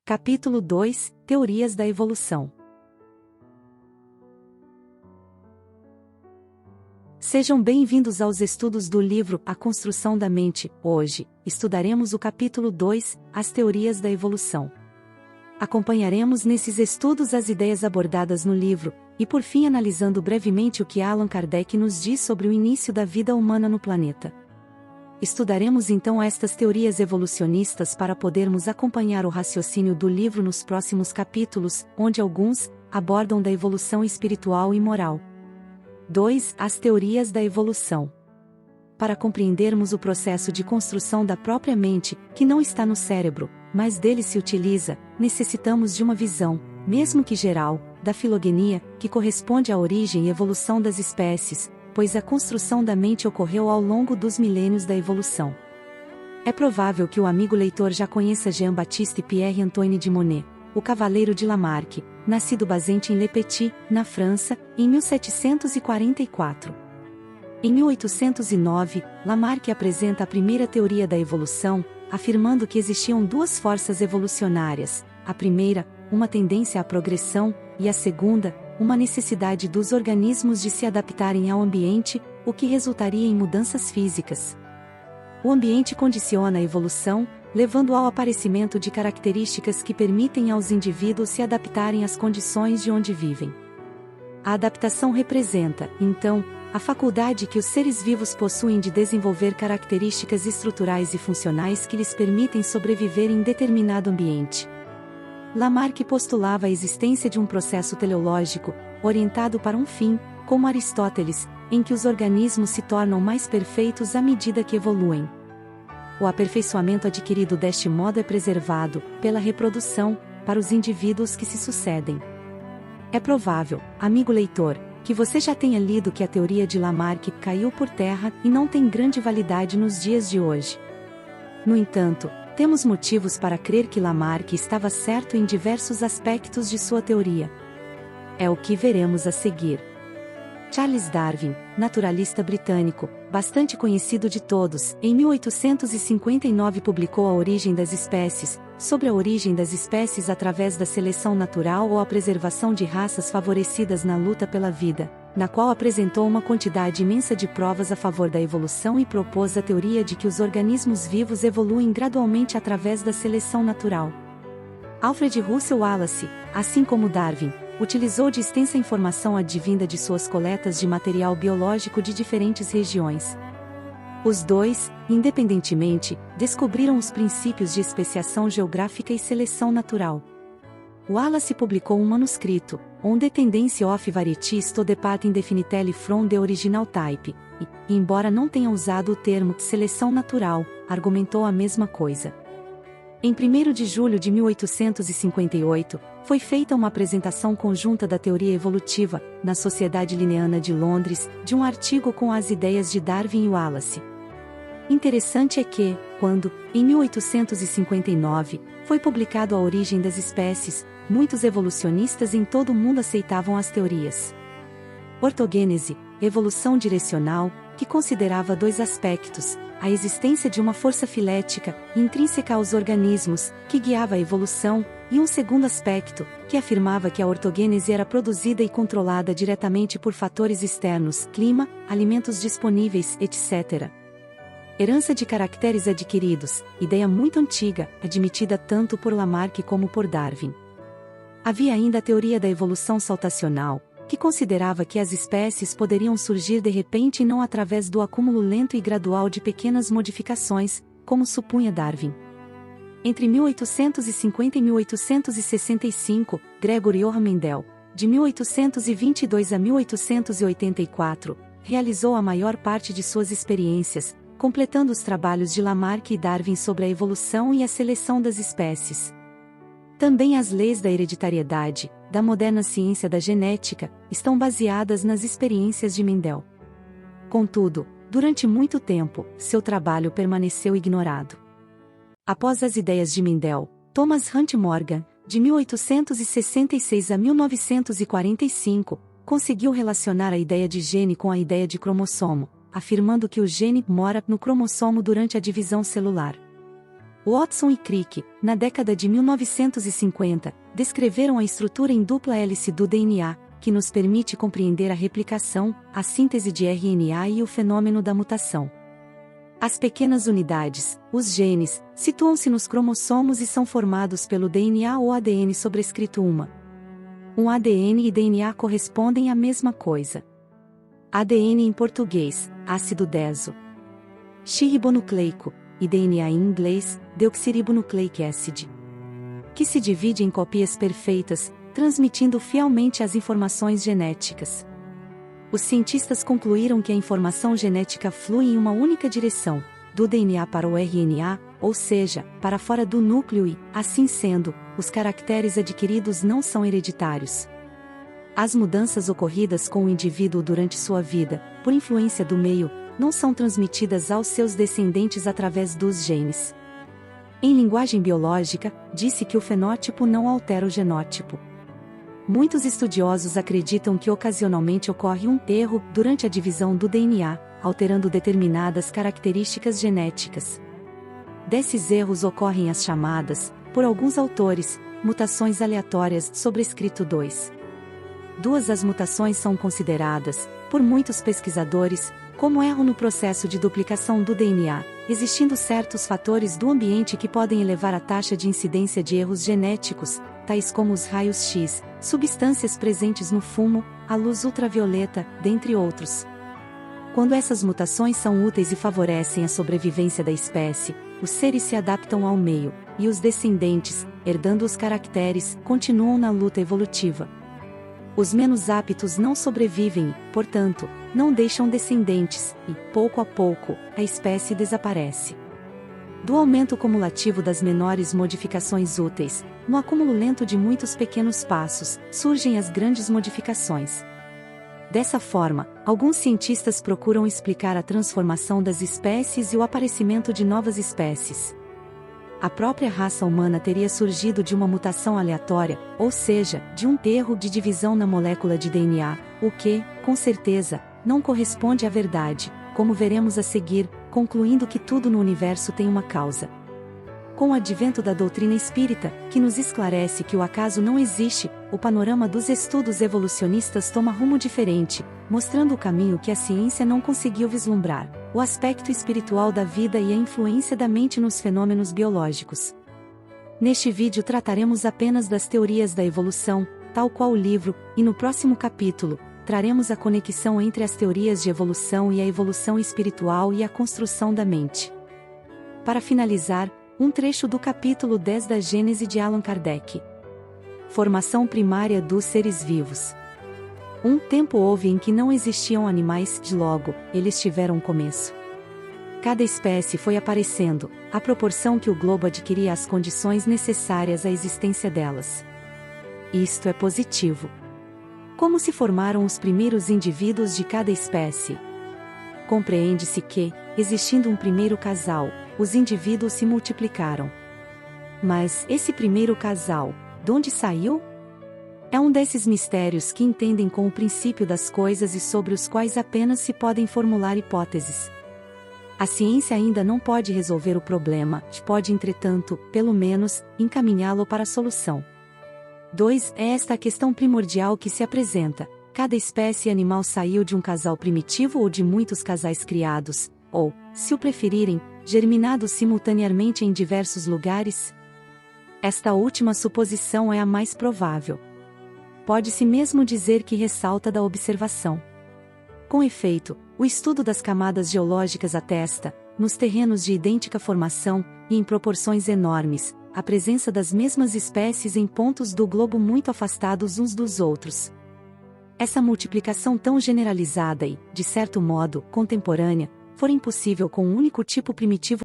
Capítulo 2 – Teorias da evolução. Sejam bem-vindos aos estudos do livro A Construção da Mente. Hoje, estudaremos o capítulo 2 – As Teorias da Evolução. Acompanharemos nesses estudos as ideias abordadas no livro, e por fim analisando brevemente o que Allan Kardec nos diz sobre o início da vida humana no planeta. Estudaremos então estas teorias evolucionistas para podermos acompanhar o raciocínio do livro nos próximos capítulos, onde alguns abordam da evolução espiritual e moral. 2. As teorias da evolução. Para compreendermos o processo de construção da própria mente, que não está no cérebro, mas dele se utiliza, necessitamos de uma visão, mesmo que geral, da filogenia, que corresponde à origem e evolução das espécies, pois a construção da mente ocorreu ao longo dos milênios da evolução. É provável que o amigo leitor já conheça Jean-Baptiste Pierre-Antoine de Monet, o Cavaleiro de Lamarck, nascido Bazente em Le Petit, na França, em 1744. Em 1809, Lamarck apresenta a primeira teoria da evolução, afirmando que existiam duas forças evolucionárias, a primeira, uma tendência à progressão, e a segunda, uma necessidade dos organismos de se adaptarem ao ambiente, o que resultaria em mudanças físicas. O ambiente condiciona a evolução, levando ao aparecimento de características que permitem aos indivíduos se adaptarem às condições de onde vivem. A adaptação representa, então, a faculdade que os seres vivos possuem de desenvolver características estruturais e funcionais que lhes permitem sobreviver em determinado ambiente. Lamarck postulava a existência de um processo teleológico, orientado para um fim, como Aristóteles, em que os organismos se tornam mais perfeitos à medida que evoluem. O aperfeiçoamento adquirido deste modo é preservado, pela reprodução, para os indivíduos que se sucedem. É provável, amigo leitor, que você já tenha lido que a teoria de Lamarck caiu por terra e não tem grande validade nos dias de hoje. No entanto, temos motivos para crer que Lamarck estava certo em diversos aspectos de sua teoria. É o que veremos a seguir. Charles Darwin, naturalista britânico, bastante conhecido de todos, em 1859 publicou A Origem das Espécies, sobre a origem das espécies através da seleção natural ou a preservação de raças favorecidas na luta pela vida, na qual apresentou uma quantidade imensa de provas a favor da evolução e propôs a teoria de que os organismos vivos evoluem gradualmente através da seleção natural. Alfred Russel Wallace, assim como Darwin, utilizou de extensa informação advinda de suas coletas de material biológico de diferentes regiões. Os dois, independentemente, descobriram os princípios de especiação geográfica e seleção natural. Wallace publicou um manuscrito, On the Tendency of Varieties to Depart Indefinitely from the Original Type, e, embora não tenha usado o termo seleção natural, argumentou a mesma coisa. Em 1º de julho de 1858, foi feita uma apresentação conjunta da teoria evolutiva, na Sociedade Linneana de Londres, de um artigo com as ideias de Darwin e Wallace. Interessante é que, quando, em 1859, foi publicado A Origem das Espécies, muitos evolucionistas em todo o mundo aceitavam as teorias. Ortogênese, evolução direcional, que considerava dois aspectos, a existência de uma força filética, intrínseca aos organismos, que guiava a evolução, e um segundo aspecto, que afirmava que a ortogênese era produzida e controlada diretamente por fatores externos, clima, alimentos disponíveis, etc. Herança de caracteres adquiridos, ideia muito antiga, admitida tanto por Lamarck como por Darwin. Havia ainda a teoria da evolução saltacional, que considerava que as espécies poderiam surgir de repente e não através do acúmulo lento e gradual de pequenas modificações, como supunha Darwin. Entre 1850 e 1865, Gregory Johann Mendel, de 1822 a 1884, realizou a maior parte de suas experiências, completando os trabalhos de Lamarck e Darwin sobre a evolução e a seleção das espécies. Também as leis da hereditariedade, da moderna ciência da genética, estão baseadas nas experiências de Mendel. Contudo, durante muito tempo, seu trabalho permaneceu ignorado. Após as ideias de Mendel, Thomas Hunt Morgan, de 1866 a 1945, conseguiu relacionar a ideia de gene com a ideia de cromossomo, afirmando que o gene mora no cromossomo durante a divisão celular. Watson e Crick, na década de 1950, descreveram a estrutura em dupla hélice do DNA, que nos permite compreender a replicação, a síntese de RNA e o fenômeno da mutação. As pequenas unidades, os genes, situam-se nos cromossomos e são formados pelo DNA ou ADN sobrescrito uma. Um ADN e DNA correspondem à mesma coisa. ADN em português, ácido deso. Xirribonucleico, e DNA em inglês, deoxyribonucleic acid. Que se divide em cópias perfeitas, transmitindo fielmente as informações genéticas. Os cientistas concluíram que a informação genética flui em uma única direção, do DNA para o RNA, ou seja, para fora do núcleo e, assim sendo, os caracteres adquiridos não são hereditários. As mudanças ocorridas com o indivíduo durante sua vida, por influência do meio, não são transmitidas aos seus descendentes através dos genes. Em linguagem biológica, disse que o fenótipo não altera o genótipo. Muitos estudiosos acreditam que ocasionalmente ocorre um erro durante a divisão do DNA, alterando determinadas características genéticas. Desses erros ocorrem as chamadas, por alguns autores, mutações aleatórias, sobrescrito 2. As mutações são consideradas, por muitos pesquisadores, como erro no processo de duplicação do DNA, existindo certos fatores do ambiente que podem elevar a taxa de incidência de erros genéticos, tais como os raios X, substâncias presentes no fumo, a luz ultravioleta, dentre outros. Quando essas mutações são úteis e favorecem a sobrevivência da espécie, os seres se adaptam ao meio, e os descendentes, herdando os caracteres, continuam na luta evolutiva. Os menos aptos não sobrevivem e, portanto, não deixam descendentes, e, pouco a pouco, a espécie desaparece. Do aumento cumulativo das menores modificações úteis, no acúmulo lento de muitos pequenos passos, surgem as grandes modificações. Dessa forma, alguns cientistas procuram explicar a transformação das espécies e o aparecimento de novas espécies. A própria raça humana teria surgido de uma mutação aleatória, ou seja, de um erro de divisão na molécula de DNA, o que, com certeza, não corresponde à verdade, como veremos a seguir, concluindo que tudo no universo tem uma causa. Com o advento da doutrina espírita, que nos esclarece que o acaso não existe, o panorama dos estudos evolucionistas toma rumo diferente, mostrando o caminho que a ciência não conseguiu vislumbrar, o aspecto espiritual da vida e a influência da mente nos fenômenos biológicos. Neste vídeo trataremos apenas das teorias da evolução, tal qual o livro, e no próximo capítulo, traremos a conexão entre as teorias de evolução e a evolução espiritual e a construção da mente. Para finalizar, um trecho do capítulo 10 da Gênese de Allan Kardec. Formação primária dos seres vivos. Um tempo houve em que não existiam animais, logo, eles tiveram um começo. Cada espécie foi aparecendo, à proporção que o globo adquiria as condições necessárias à existência delas. Isto é positivo. Como se formaram os primeiros indivíduos de cada espécie? Compreende-se que, existindo um primeiro casal, os indivíduos se multiplicaram. Mas, esse primeiro casal, de onde saiu? É um desses mistérios que entendem com o princípio das coisas e sobre os quais apenas se podem formular hipóteses. A ciência ainda não pode resolver o problema, pode entretanto, pelo menos, encaminhá-lo para a solução. 2. É esta a questão primordial que se apresenta: cada espécie animal saiu de um casal primitivo ou de muitos casais criados, ou, se o preferirem, germinados simultaneamente em diversos lugares? Esta última suposição é a mais provável. Pode-se mesmo dizer que ressalta da observação. Com efeito, o estudo das camadas geológicas atesta, nos terrenos de idêntica formação, e em proporções enormes, a presença das mesmas espécies em pontos do globo muito afastados uns dos outros. Essa multiplicação tão generalizada e, de certo modo, contemporânea, for impossível com um único tipo primitivo.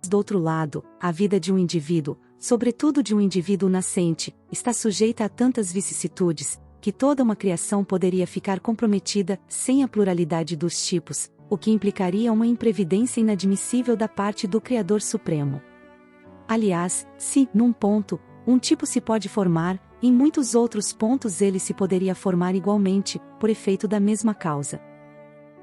Do outro lado, a vida de um indivíduo, sobretudo de um indivíduo nascente, está sujeita a tantas vicissitudes, que toda uma criação poderia ficar comprometida, sem a pluralidade dos tipos, o que implicaria uma imprevidência inadmissível da parte do Criador Supremo. Aliás, se, num ponto, um tipo se pode formar, em muitos outros pontos ele se poderia formar igualmente, por efeito da mesma causa.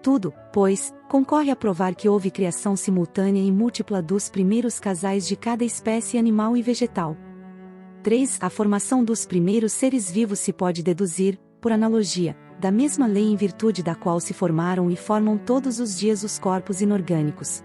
Tudo, pois, concorre a provar que houve criação simultânea e múltipla dos primeiros casais de cada espécie animal e vegetal. 3. A formação dos primeiros seres vivos se pode deduzir, por analogia, da mesma lei em virtude da qual se formaram e formam todos os dias os corpos inorgânicos.